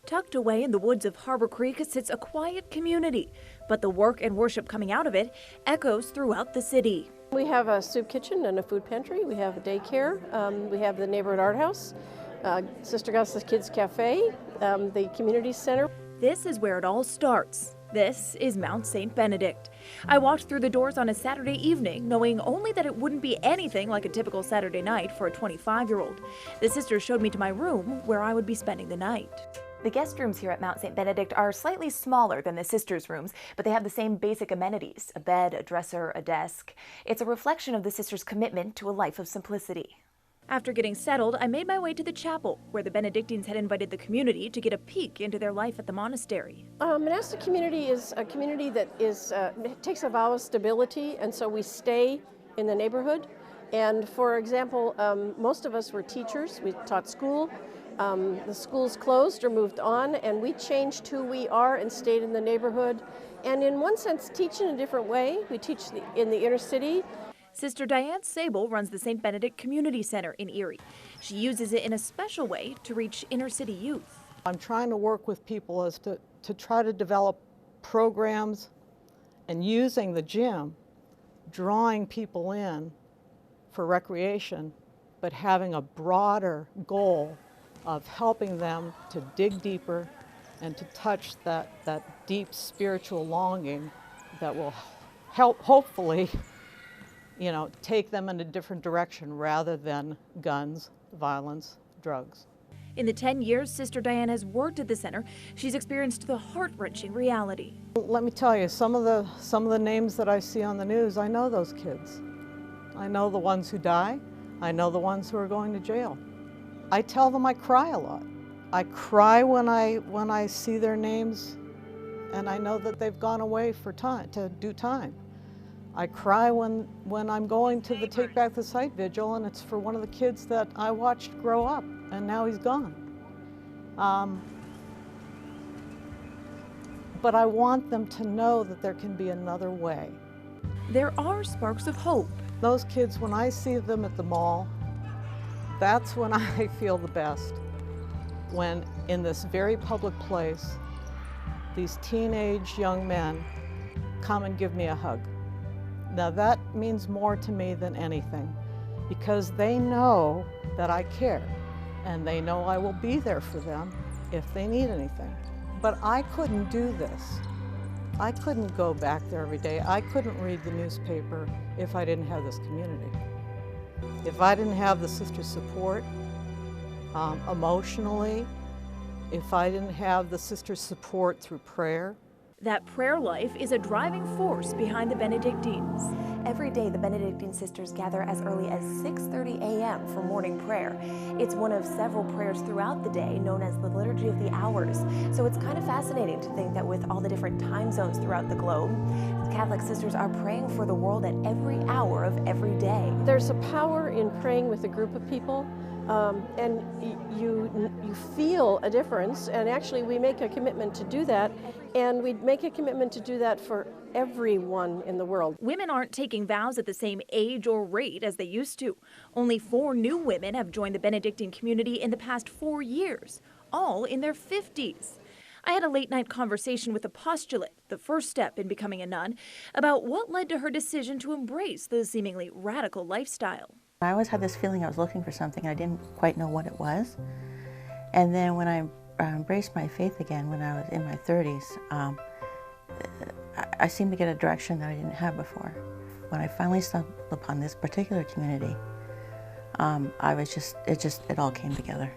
Tucked away in the woods of Harbor Creek sits a quiet community, but the work and worship coming out of it echoes throughout the city. We have a soup kitchen and a food pantry. We have a daycare. We have the neighborhood art house, Sister Gus's Kids Cafe, the community center. This is where it all starts. This is Mount St. Benedict. I walked through the doors on a Saturday evening, knowing only that it wouldn't be anything like a typical Saturday night for a 25-year-old. The sisters showed me to my room, where I would be spending the night. The guest rooms here at Mount St. Benedict are slightly smaller than the sisters' rooms, but they have the same basic amenities: a bed, a dresser, a desk. It's a reflection of the sisters' commitment to a life of simplicity. After getting settled, I made my way to the chapel, where the Benedictines had invited the community to get a peek into their life at the monastery. Monastic community is a community that takes a vow of stability, and so we stay in the neighborhood. And for example, most of us were teachers. We taught school. The schools closed or moved on, and we changed who we are and stayed in the neighborhood. And in one sense, teach in a different way. We teach in the inner city. Sister Diane Sable runs the St. Benedict Community Center in Erie. She uses it in a special way to reach inner city youth. I'm trying to work with people as to try to develop programs and using the gym, drawing people in for recreation, but having a broader goal of helping them to dig deeper and to touch that deep spiritual longing that will help, hopefully, take them in a different direction rather than guns, violence, drugs. In the 10 years Sister Diane has worked at the center, she's experienced the heart-wrenching reality. Let me tell you, some of the names that I see on the news, I know those kids. I know the ones who die. I know the ones who are going to jail. I tell them I cry a lot. I cry when I see their names and I know that they've gone away for time, to do time. I cry when I'm going to the Take Back the Site vigil and it's for one of the kids that I watched grow up and now he's gone. But I want them to know that there can be another way. There are sparks of hope. Those kids, when I see them at the mall, that's when I feel the best. When in this very public place, these teenage young men come and give me a hug. Now that means more to me than anything, because they know that I care and they know I will be there for them if they need anything. But I couldn't do this. I couldn't go back there every day. I couldn't read the newspaper if I didn't have this community. If I didn't have the sisters' support emotionally, if I didn't have the sisters' support through prayer. That prayer life is a driving force behind the Benedictines. Every day, the Benedictine sisters gather as early as 6:30 a.m. for morning prayer. It's one of several prayers throughout the day known as the Liturgy of the Hours. So it's kind of fascinating to think that with all the different time zones throughout the globe, Catholic sisters are praying for the world at every hour of every day. There's a power in praying with a group of people, and you feel a difference, and actually we make a commitment to do that, and we make a commitment to do that for everyone in the world. Women aren't taking vows at the same age or rate as they used to. Only 4 new women have joined the Benedictine community in the past 4 years, all in their 50s. I had a late-night conversation with a postulate, the first step in becoming a nun, about what led to her decision to embrace the seemingly radical lifestyle. I always had this feeling I was looking for something. I didn't quite know what it was. And then when I embraced my faith again when I was in my 30s, I seemed to get a direction that I didn't have before. When I finally stumbled upon this particular community, it all came together.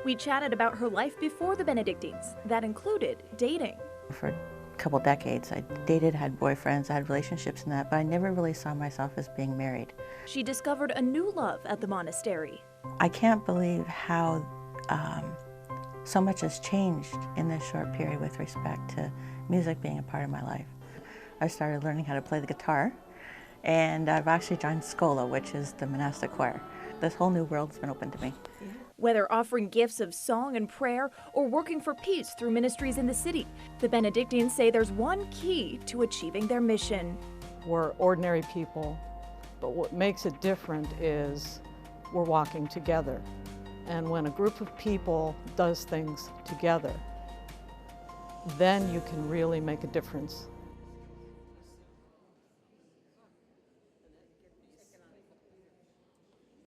We chatted about her life before the Benedictines. That included dating. For a couple decades, I dated, had boyfriends, I had relationships and that, but I never really saw myself as being married. She discovered a new love at the monastery. I can't believe how so much has changed in this short period with respect to music being a part of my life. I started learning how to play the guitar, and I've actually joined Scola, which is the monastic choir. This whole new world's been open to me. Whether offering gifts of song and prayer or working for peace through ministries in the city, the Benedictines say there's one key to achieving their mission. We're ordinary people, but what makes it different is we're walking together. And when a group of people does things together, then you can really make a difference